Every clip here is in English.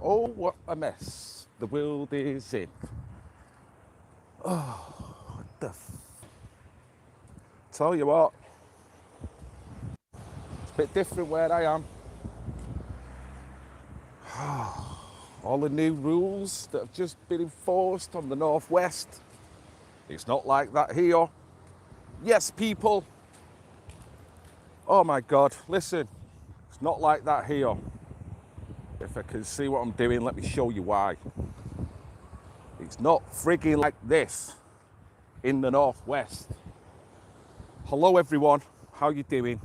Oh, what a mess the world is in. What the Tell you what, it's a bit different where I am. All the new rules that have just been enforced on the Northwest. It's not like that here. Yes, people. Oh my God, listen. It's not like that here. If I can see what I'm doing, let me show you why. It's not frigging like this in the Northwest. Hello everyone, how you doing?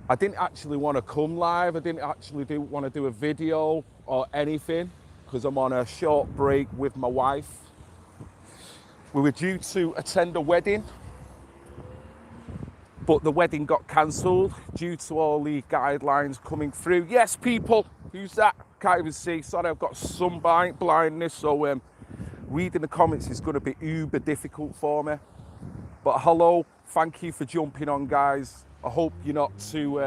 I didn't actually want to come live. I didn't actually want to do a video or anything because I'm on a short break with my wife. We were due to attend a wedding, but the wedding got cancelled due to all the guidelines coming through. Yes, people, who's that? Can't even see. Sorry, I've got some blindness, so reading the comments is going to be uber difficult for me. But hello, thank you for jumping on, guys. I hope you're not too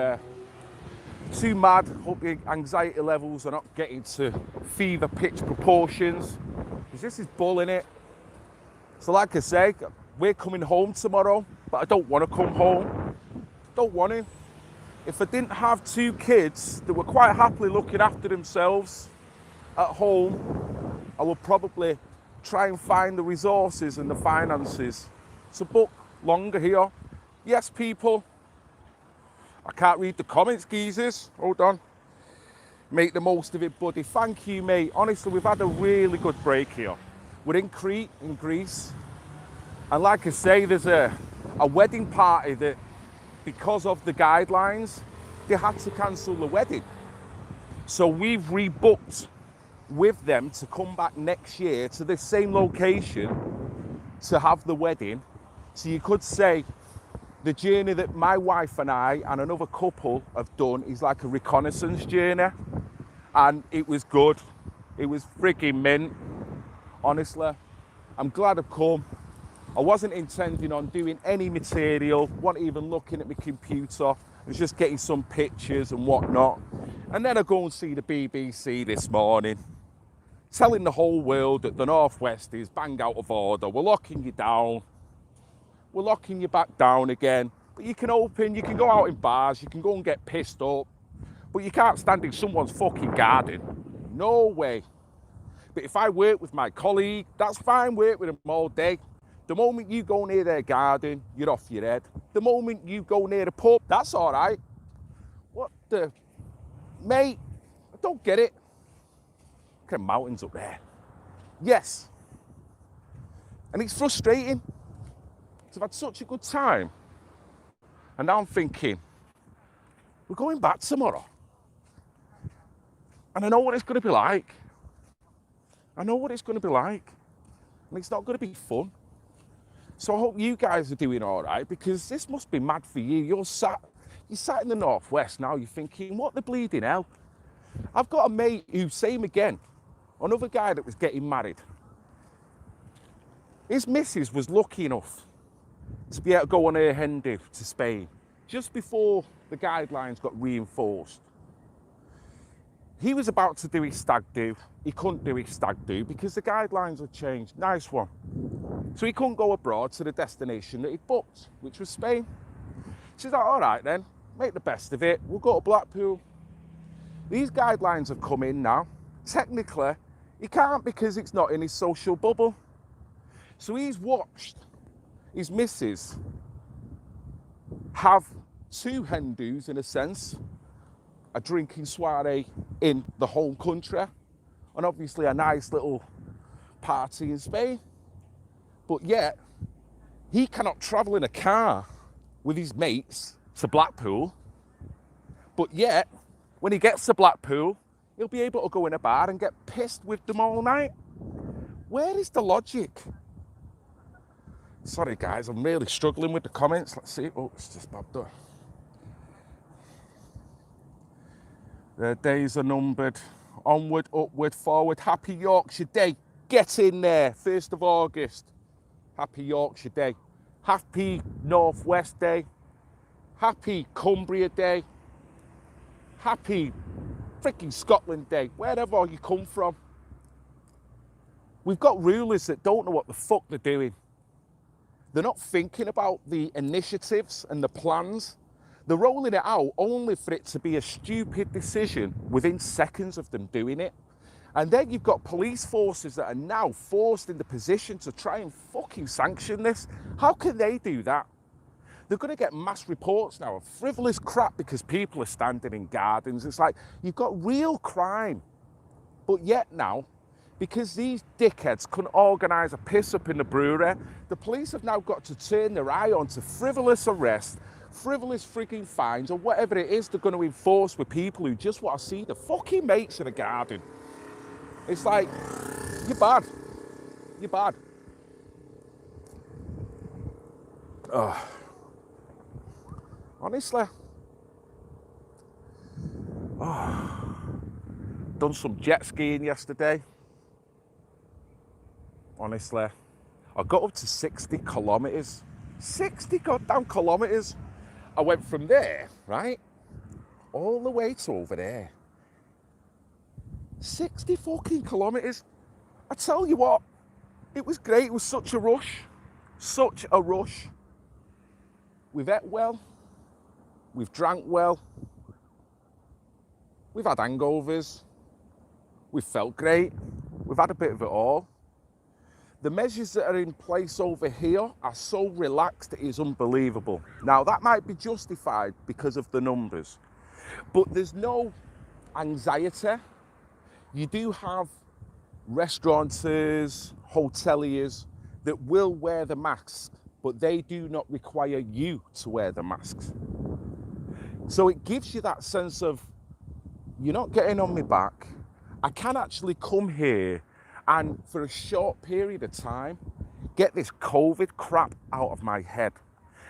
mad. Hope your anxiety levels are not getting to fever pitch proportions, because this is bullying it. So like I say, we're coming home tomorrow, but I don't want to come home. Don't want to. If I didn't have two kids that were quite happily looking after themselves at home, I would probably try and find the resources and the finances to book longer here. Yes, people. I can't read the comments, geezers. Hold on. Make the most of it, buddy. Thank you, mate. Honestly, we've had a really good break here. We're in Crete, in Greece. And like I say, there's a wedding party that, because of the guidelines, they had to cancel the wedding. So we've rebooked with them to come back next year to this same location to have the wedding. So you could say the journey that my wife and I and another couple have done is like a reconnaissance journey. And it was good. It was freaking mint, honestly. I'm glad I've come. I wasn't intending on doing any material, wasn't even looking at my computer. I was just getting some pictures and whatnot. And then I go and see the BBC this morning, telling the whole world that the Northwest is bang out of order. We're locking you down. We're locking you back down again. But you can go out in bars, you can go and get pissed up, but you can't stand in someone's fucking garden. No way. But if I work with my colleague, that's fine, work with them all day. The moment you go near their garden, you're off your head. The moment you go near a pub, that's all right. What the... Mate, I don't get it. Look at the mountains up there. Yes. And it's frustrating. I've had such a good time. And now I'm thinking, we're going back tomorrow. And I know what it's going to be like. I know what it's going to be like. And it's not going to be fun. So I hope you guys are doing all right, because this must be mad for you. You're sat in the Northwest now, you're thinking, what the bleeding hell? I've got a mate who, same again, another guy that was getting married. His missus was lucky enough to be able to go on her hen do to Spain just before the guidelines got reinforced. He was about to do his stag do. He couldn't do his stag do because the guidelines had changed. Nice one. So he couldn't go abroad to the destination that he'd booked, which was Spain. She's like, all right then, make the best of it. We'll go to Blackpool. These guidelines have come in now. Technically, he can't because it's not in his social bubble. So he's watched his missus have two hen dos, in a sense, a drinking soiree in the home country, and obviously a nice little party in Spain. But yet, he cannot travel in a car with his mates to Blackpool. But yet, when he gets to Blackpool, he'll be able to go in a bar and get pissed with them all night. Where is the logic? Sorry guys, I'm really struggling with the comments. Let's see. Oh, it's just bobbed up. The days are numbered. Onward, upward, forward. Happy Yorkshire Day. Get in there. 1st of August. Happy Yorkshire Day. Happy Northwest Day. Happy Cumbria Day. happy freaking Scotland Day, wherever you come from. We've got rulers that don't know what the fuck they're doing. They're not thinking about the initiatives and the plans. They're rolling it out only for it to be a stupid decision within seconds of them doing it. And then you've got police forces that are now forced in the position to try and fucking sanction this. How can they do that? They're going to get mass reports now of frivolous crap because people are standing in gardens. It's like, you've got real crime. But yet now, because these dickheads couldn't organise a piss-up in the brewery, the police have now got to turn their eye onto frivolous arrests, frivolous frigging fines, or whatever it is they're going to enforce with people who just want to see the fucking mates in a garden. It's like, you're bad. You're bad. Honestly. Done some jet skiing yesterday. Honestly. I got up to 60 kilometres. 60 goddamn kilometres. I went from there, right, all the way to over there. 60 fucking kilometres. I tell you what, it was great. It was such a rush. Such a rush. We've ate well. We've drank well. We've had hangovers. We've felt great. We've had a bit of it all. The measures that are in place over here are so relaxed, it is unbelievable. Now, that might be justified because of the numbers, but there's no anxiety. You do have restaurateurs, hoteliers that will wear the masks, but they do not require you to wear the masks. So it gives you that sense of, you're not getting on my back. I can actually come here and for a short period of time, get this COVID crap out of my head.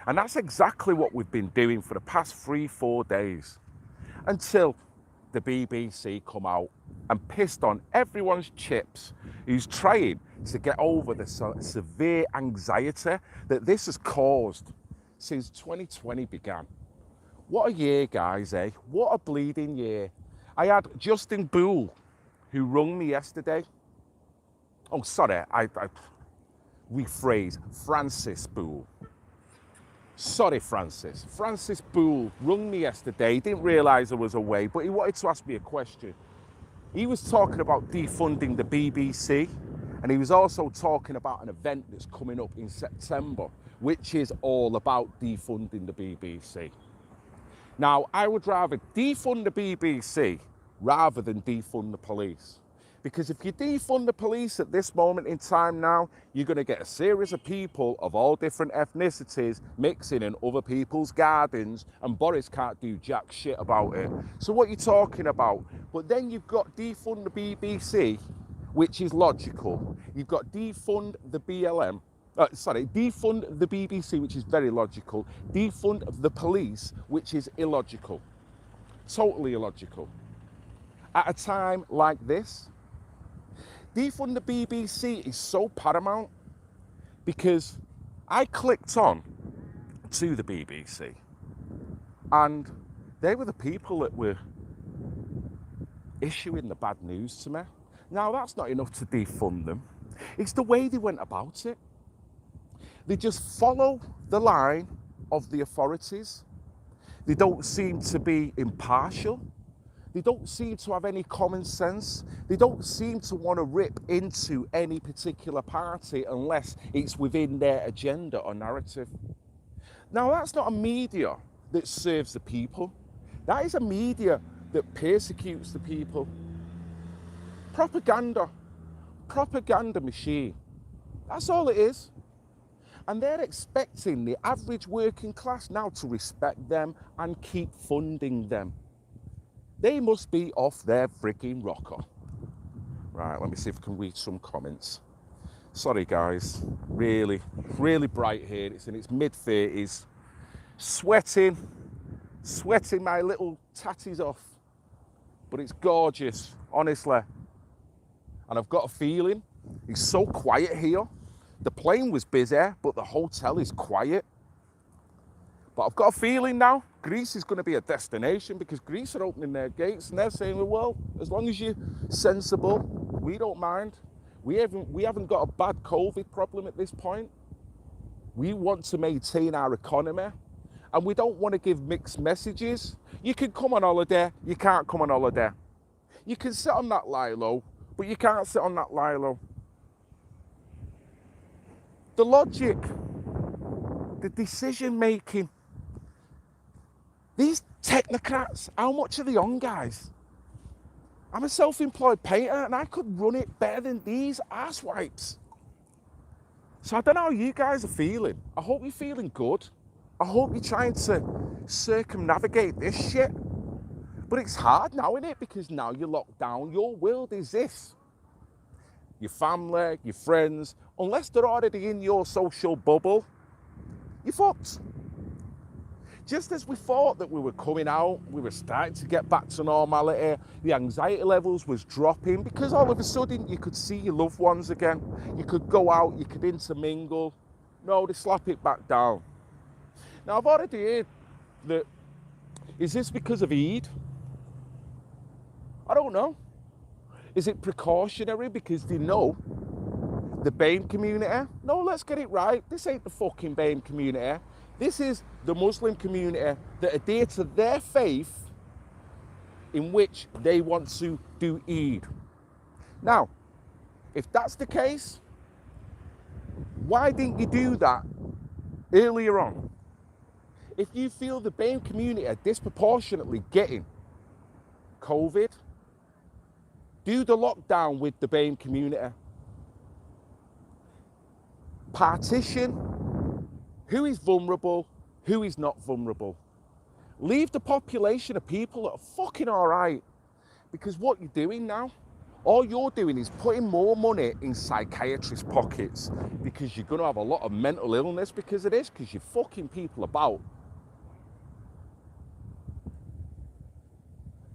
And that's exactly what we've been doing for the past 3-4 days. Until the BBC come out and pissed on everyone's chips who's trying to get over the severe anxiety that this has caused since 2020 began. What a year, guys, eh? What a bleeding year. I had Justin Bull, who rung me yesterday. Oh, sorry, I rephrase, Francis Bull. Sorry, Francis. Francis Bull rung me yesterday. He didn't realise I was away, but he wanted to ask me a question. He was talking about defunding the BBC, and he was also talking about an event that's coming up in September, which is all about defunding the BBC. Now, I would rather defund the BBC rather than defund the police. Because if you defund the police at this moment in time now, you're going to get a series of people of all different ethnicities mixing in other people's gardens, and Boris can't do jack shit about it. So what are you talking about? But then you've got defund the BBC, which is logical. You've got defund the BLM. Defund the BBC, which is very logical. Defund the police, which is illogical. Totally illogical. At a time like this, defund the BBC is so paramount because I clicked on to the BBC and they were the people that were issuing the bad news to me. Now, that's not enough to defund them. It's the way they went about it. They just follow the line of the authorities. They don't seem to be impartial. They don't seem to have any common sense. They don't seem to want to rip into any particular party unless it's within their agenda or narrative. Now, that's not a media that serves the people. That is a media that persecutes the people. Propaganda machine. That's all it is. And they're expecting the average working class now to respect them and keep funding them. They must be off their freaking rocker. Right, let me see if I can read some comments. Sorry guys, really bright here. It's in its mid-30s. Sweating my little tatties off. But it's gorgeous, honestly. And I've got a feeling, it's so quiet here. The plane was busy, but the hotel is quiet. But I've got a feeling now, Greece is going to be a destination because Greece are opening their gates and they're saying, well, as long as you're sensible, we don't mind. We haven't got a bad COVID problem at this point. We want to maintain our economy and we don't want to give mixed messages. You can come on holiday, you can't come on holiday. You can sit on that Lilo, but you can't sit on that Lilo. The logic, the decision making, these technocrats, how much are they on, guys? I'm a self-employed painter and I could run it better than these asswipes. So I don't know how you guys are feeling. I hope you're feeling good. I hope you're trying to circumnavigate this shit. But it's hard now, isn't it? Because now you're locked down. Your world is this. Your family, your friends, unless they're already in your social bubble, you're fucked. Just as we thought that we were coming out, we were starting to get back to normality, the anxiety levels was dropping because all of a sudden you could see your loved ones again. You could go out, you could intermingle. No, they slap it back down. Now, I've already heard that, is this because of Eid? I don't know. Is it precautionary because they know the BAME community? No, let's get it right. This ain't the fucking BAME community. This is the Muslim community that adhere to their faith in which they want to do Eid. Now, if that's the case, why didn't you do that earlier on? If you feel the BAME community are disproportionately getting COVID, do the lockdown with the BAME community. Partition who is vulnerable, who is not vulnerable. Leave the population of people that are fucking all right. Because what you're doing now, all you're doing is putting more money in psychiatrists' pockets because you're going to have a lot of mental illness because of this, because you're fucking people about.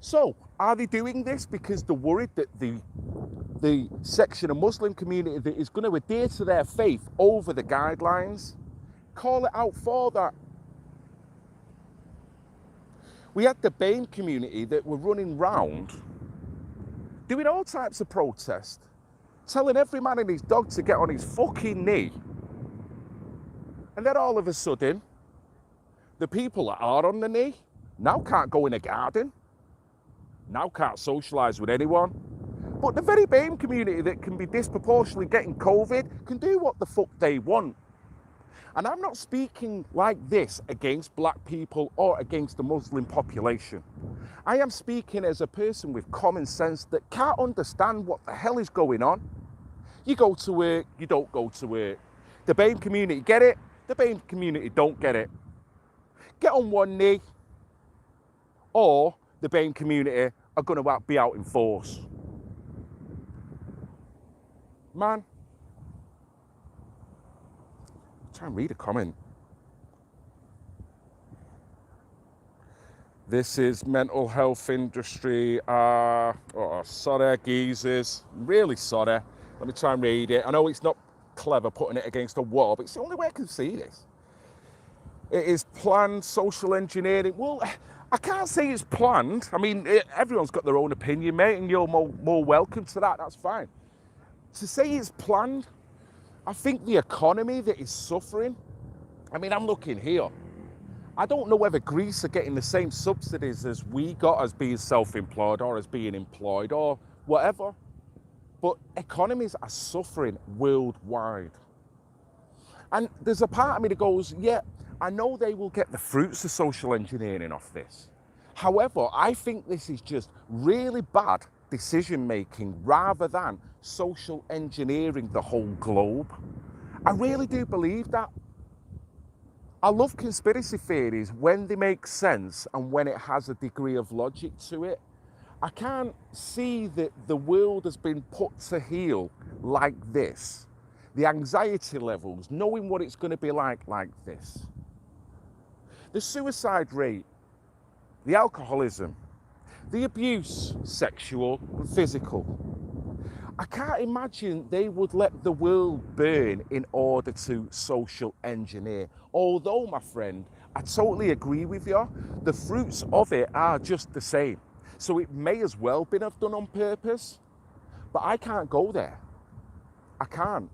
So, are they doing this because they're worried that the section of Muslim community that is going to adhere to their faith over the guidelines? Call it out for that. We had the BAME community that were running round doing all types of protest, telling every man and his dog to get on his fucking knee. And then all of a sudden, the people that are on the knee now can't go in a garden, now can't socialise with anyone. But the very BAME community that can be disproportionately getting COVID can do what the fuck they want. And I'm not speaking like this against black people or against the Muslim population. I am speaking as a person with common sense that can't understand what the hell is going on. You go to work, you don't go to work. The BAME community get it, the BAME community don't get it. Get on one knee, or the BAME community are going to be out in force. Man, try and read a comment. This is mental health industry. Sorry, geezers. Really sorry. Let me try and read it. I know it's not clever putting it against a wall, but it's the only way I can see this. It is planned social engineering. Well, I can't say it's planned. I mean, everyone's got their own opinion, mate, and you're more welcome to that. That's fine. To say it's planned, I think the economy that is suffering, I mean, I'm looking here. I don't know whether Greece are getting the same subsidies as we got as being self-employed or as being employed or whatever, but economies are suffering worldwide. And there's a part of me that goes, yeah, I know they will get the fruits of social engineering off this. However, I think this is just really bad decision making rather than social engineering the whole globe. I really do believe that. I love conspiracy theories when they make sense and when it has a degree of logic to it. I can't see that the world has been put to heel like this. The anxiety levels, knowing what it's going to be like this. The suicide rate, the alcoholism, the abuse, sexual and physical. I can't imagine they would let the world burn in order to social engineer. Although, my friend, I totally agree with you. The fruits of it are just the same. So it may as well been have done on purpose, but I can't go there. I can't.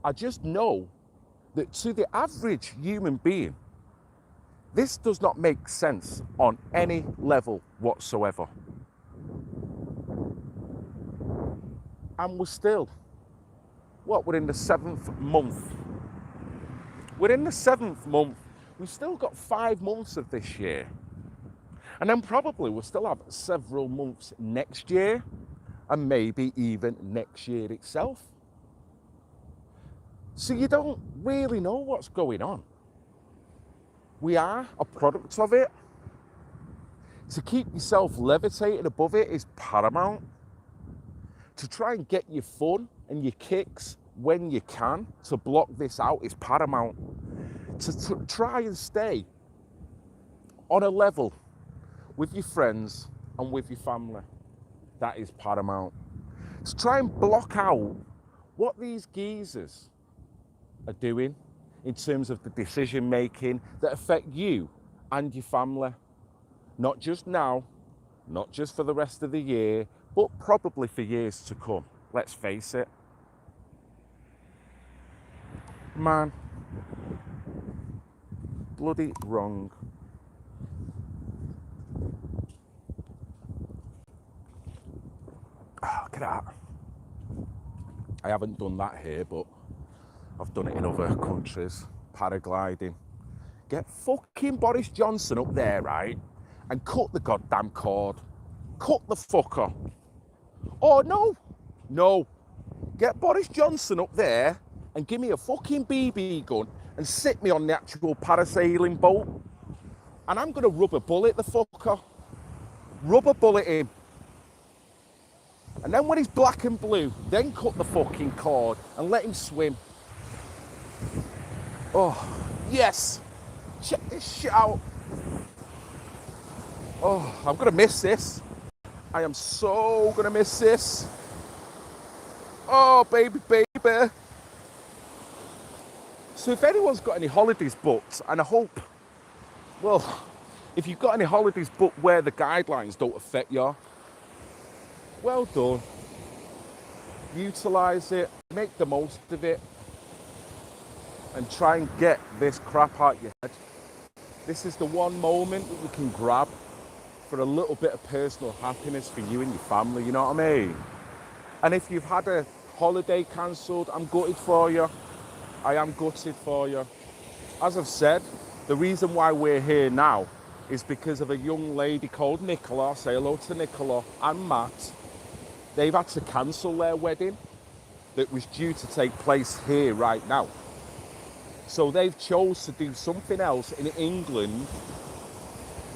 I just know that to the average human being, this does not make sense on any level whatsoever. And we're still, we're in the 7th month. We're in the 7th month. We've still got 5 months of this year. And then probably we'll still have several months next year, and maybe even next year itself. So you don't really know what's going on. We are a product of it. To keep yourself levitating above it is paramount. To try and get your fun and your kicks when you can to block this out is paramount. To try and stay on a level with your friends and with your family, that is paramount. To try and block out what these geezers are doing in terms of the decision making that affect you and your family. Not just now, not just for the rest of the year, but probably for years to come. Let's face it. Man, bloody wrong. Oh, look at that. I haven't done that here, but I've done it in other countries. Paragliding. Get fucking Boris Johnson up there, right? And cut the goddamn cord. Cut the fucker. Oh, no. Get Boris Johnson up there and give me a fucking BB gun and sit me on the actual parasailing boat. And I'm going to rubber bullet the fucker. Rubber bullet him. And then when he's black and blue, then cut the fucking cord and let him swim. Oh, yes. Check this shit out. Oh, I'm going to miss this. I am so going to miss this. Oh, baby. So if anyone's got any holidays booked, and I hope, well, if you've got any holidays booked where the guidelines don't affect you, well done. Utilise it, make the most of it, and try and get this crap out your head. This is the one moment that you can grab for a little bit of personal happiness for you and your family, you know what I mean? And if you've had a holiday cancelled, I'm gutted for you. I am gutted for you. As I've said, the reason why we're here now is because of a young lady called Nicola. Say hello to Nicola and Matt. They've had to cancel their wedding that was due to take place here right now. So they've chose to do something else in England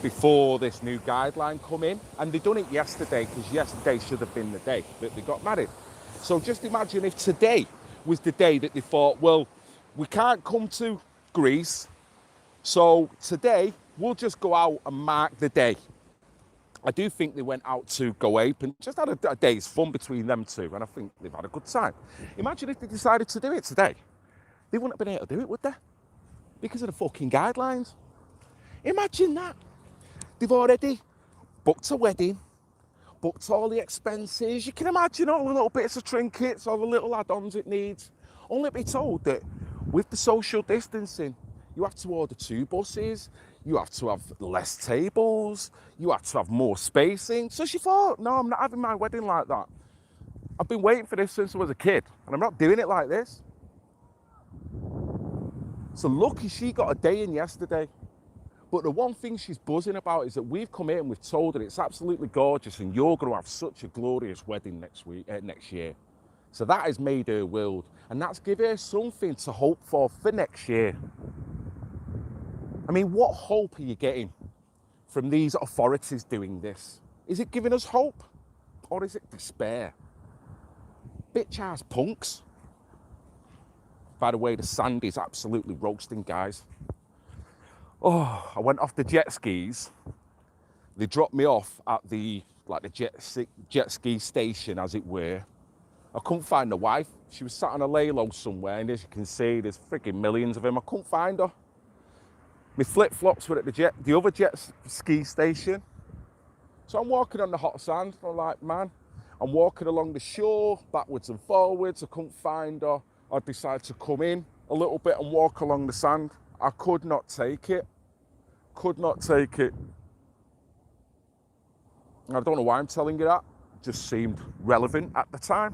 before this new guideline come in. And they done it yesterday, because yesterday should have been the day that they got married. So just imagine if today was the day that they thought, well, we can't come to Greece, so today we'll just go out and mark the day. I do think they went out to Go Ape and just had a day's fun between them two, and I think they've had a good time. Imagine if they decided to do it today. They wouldn't have been able to do it, would they? Because of the fucking guidelines. Imagine that. They've already booked a wedding, booked all the expenses. You can imagine all the little bits of trinkets, all the little add-ons it needs. Only to be told that with the social distancing, you have to order 2 buses, you have to have less tables, you have to have more spacing. So she thought, no, I'm not having my wedding like that. I've been waiting for this since I was a kid, and I'm not doing it like this. So lucky she got a day in yesterday. But the one thing she's buzzing about is that we've come here and we've told her it's absolutely gorgeous and you're going to have such a glorious wedding next year. So that has made her world, and that's given her something to hope for next year. I mean, what hope are you getting from these authorities doing this? Is it giving us hope, or is it despair? Bitch-ass punks. By the way, the sand is absolutely roasting, guys. Oh, I went off the jet skis. They dropped me off at the jet ski station, as it were. I couldn't find the wife. She was sat on a lay-low somewhere, and as you can see, there's freaking millions of them. I couldn't find her. My flip-flops were at the other jet ski station. So I'm walking on the hot sand. I'm like, man, I'm walking along the shore, backwards and forwards. I couldn't find her. I decided to come in a little bit and walk along the sand. I could not take it. Could not take it. I don't know why I'm telling you that. It just seemed relevant at the time.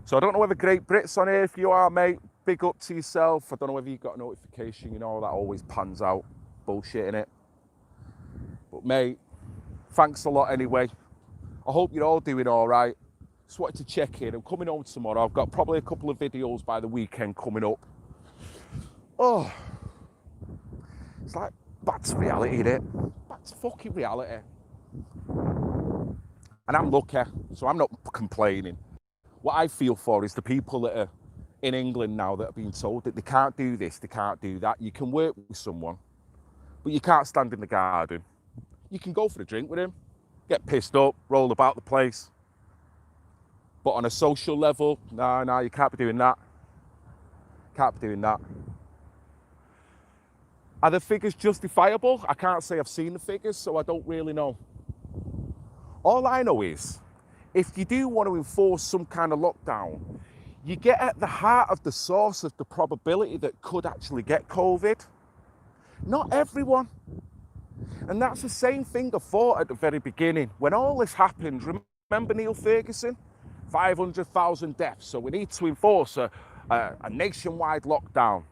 So I don't know whether Great Brits on here, if you are, mate, big up to yourself. I don't know whether you got a notification, you know, that always pans out. Bullshit, innit? But mate, thanks a lot anyway. I hope you're all doing all right. Just wanted to check in. I'm coming home tomorrow. I've got probably a couple of videos by the weekend coming up. Oh, it's like back to reality, innit? Back to fucking reality. And I'm lucky, so I'm not complaining. What I feel for is the people that are in England now that are being told that they can't do this, they can't do that. You can work with someone, but you can't stand in the garden. You can go for a drink with him, get pissed up, roll about the place. But on a social level, no, you can't be doing that. Can't be doing that. Are the figures justifiable? I can't say I've seen the figures, so I don't really know. All I know is, if you do want to enforce some kind of lockdown, you get at the heart of the source of the probability that could actually get COVID. Not everyone. And that's the same thing I thought at the very beginning. When all this happened, remember Neil Ferguson? 500,000 deaths, so we need to enforce a nationwide lockdown.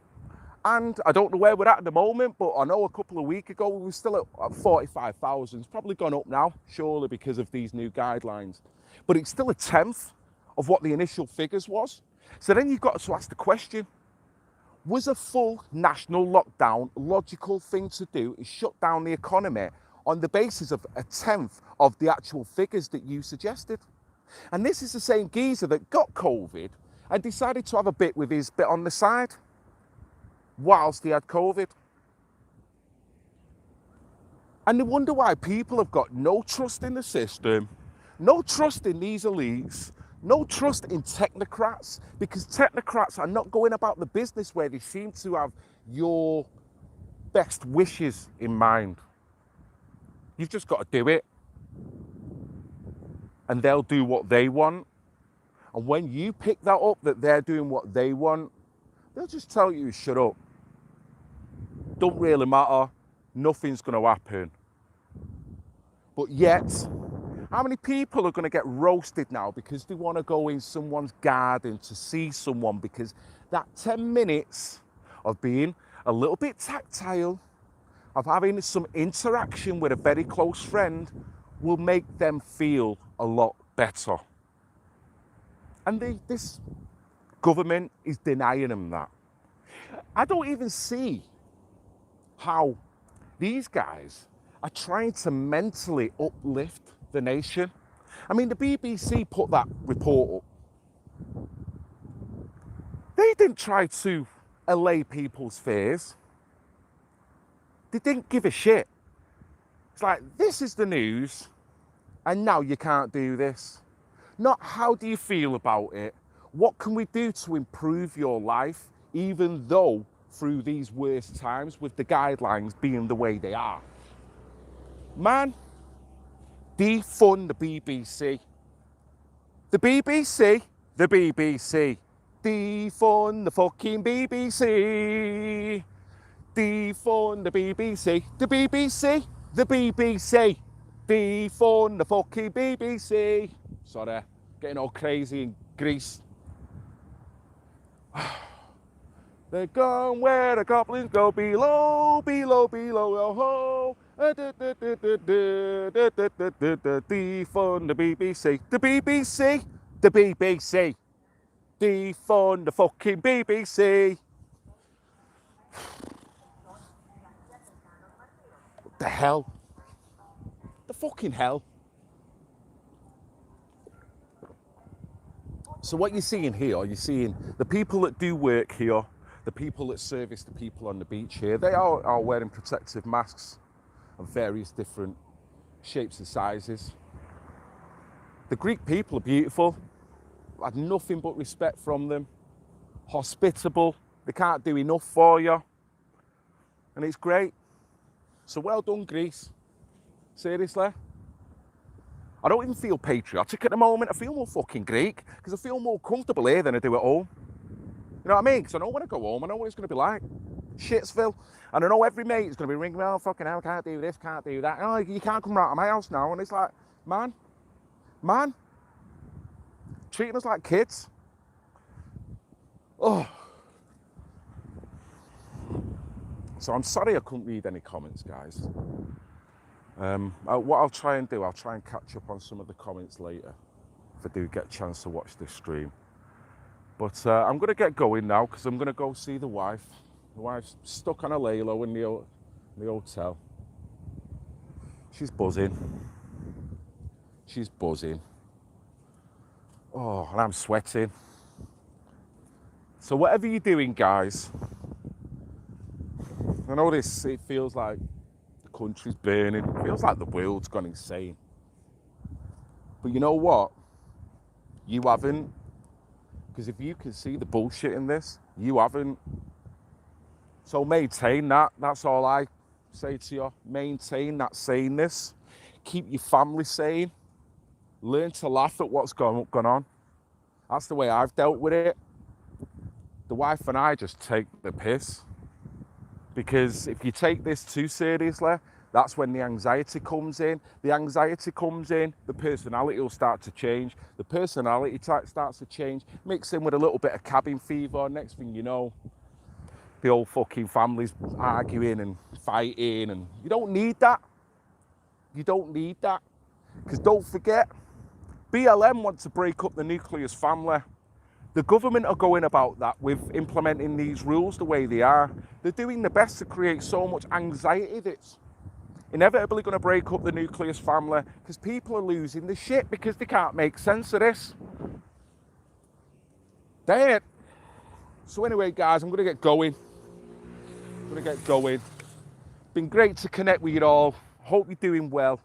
And I don't know where we're at the moment, but I know a couple of weeks ago we were still at 45,000. It's probably gone up now, surely because of these new guidelines. But it's still a tenth of what the initial figures was. So then you've got to ask the question, was a full national lockdown a logical thing to do is shut down the economy on the basis of a tenth of the actual figures that you suggested? And this is the same geezer that got COVID and decided to have a bit with his bit on the side whilst he had COVID. And they wonder why people have got no trust in the system, no trust in these elites, no trust in technocrats, because technocrats are not going about the business where they seem to have your best wishes in mind. You've just got to do it. And they'll do what they want. And when you pick that up, that they're doing what they want, they'll just tell you, shut up. Don't really matter. Nothing's going to happen. But yet, how many people are going to get roasted now because they want to go in someone's garden to see someone, because that 10 minutes of being a little bit tactile, of having some interaction with a very close friend, will make them feel a lot better. And this government is denying them that. I don't even see how these guys are trying to mentally uplift the nation. I mean, the BBC put that report up. They didn't try to allay people's fears. They didn't give a shit. It's like, this is the news, and now you can't do this. Not how do you feel about it? What can we do to improve your life, even though through these worst times with the guidelines being the way they are? Man, defund the BBC. The BBC, the BBC. Defund the fucking BBC. Defund the BBC. The BBC, the BBC. Defund the fucking BBC. Sorry, getting all crazy in Greece. They're gone where the goblins go, below, below, below, oh ho. Defund the BBC. The BBC, the BBC. Defund the fucking BBC. What the hell? The fucking hell. So what you're seeing here, you're seeing the people that do work here, the people that service the people on the beach here, they are wearing protective masks of various different shapes and sizes. The Greek people are beautiful. I had nothing but respect from them. Hospitable. They can't do enough for you. And it's great. So well done, Greece. Seriously. I don't even feel patriotic at the moment. I feel more fucking Greek because I feel more comfortable here than I do at home. You know what I mean? Because I know when I go home, I know what it's going to be like. Shitsville. And I know every mate is going to be ringing me, oh, fucking hell, can't do this, can't do that. Oh, you can't come round to my house now. And it's like, man, treating us like kids. Oh. So I'm sorry I couldn't read any comments, guys. What I'll try and do, I'll try and catch up on some of the comments later if I do get a chance to watch this stream. But I'm going to get going now because I'm going to go see the wife. The wife's stuck on a lay-low in the hotel. She's buzzing. She's buzzing. Oh, and I'm sweating. So whatever you're doing, guys, I know this, it feels like the country's burning. It feels like the world's gone insane. But you know what? You haven't. Because if you can see the bullshit in this, you haven't. So maintain that. That's all I say to you. Maintain that saneness. Keep your family sane. Learn to laugh at what's gone on. That's the way I've dealt with it. The wife and I just take the piss. Because if you take this too seriously, that's when the anxiety comes in. The anxiety comes in, the personality will start to change. The personality starts to change, mix in with a little bit of cabin fever. Next thing you know, the whole fucking family's arguing and fighting, and you don't need that. You don't need that. Because don't forget, BLM want to break up the nucleus family. The government are going about that with implementing these rules the way they are. They're doing the best to create so much anxiety that's inevitably going to break up the nucleus family because people are losing the shit because they can't make sense of this. Damn it. So anyway, guys, I'm going to get going. Been great to connect with you all. Hope you're doing well.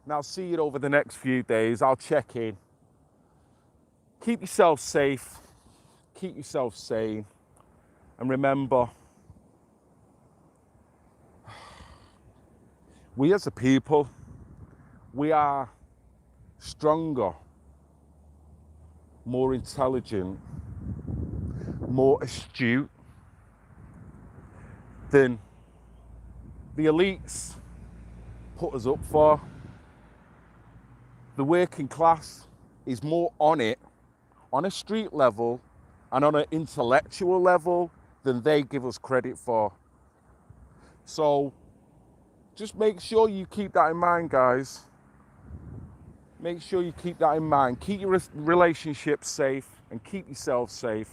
And I'll see you over the next few days. I'll check in. Keep yourself safe. Keep yourself sane. And remember, we as a people, we are stronger, more intelligent, more astute than the elites put us up for. The working class is more on it, on a street level and on an intellectual level than they give us credit for. So just make sure you keep that in mind, guys. Make sure you keep that in mind. Keep your relationships safe and keep yourself safe.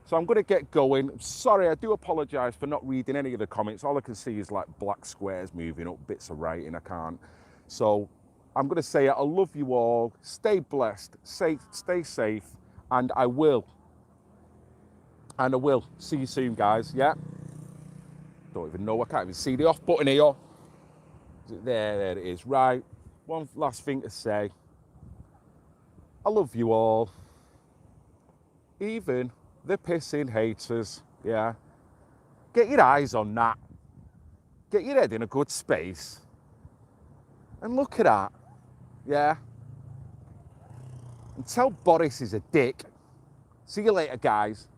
So I'm going to get going. I'm sorry, I do apologise for not reading any of the comments. All I can see is like black squares moving up, bits of writing. I can't. So I'm going to say I love you all. Stay blessed. Stay safe. And I will see you soon, guys. Yeah. Don't even know. I can't even see the off button here. There it is. Right. One last thing to say. I love you all. Even the pissing haters. Yeah. Get your eyes on that. Get your head in a good space. And look at that. Yeah. And tell Boris he's a dick. See you later, guys.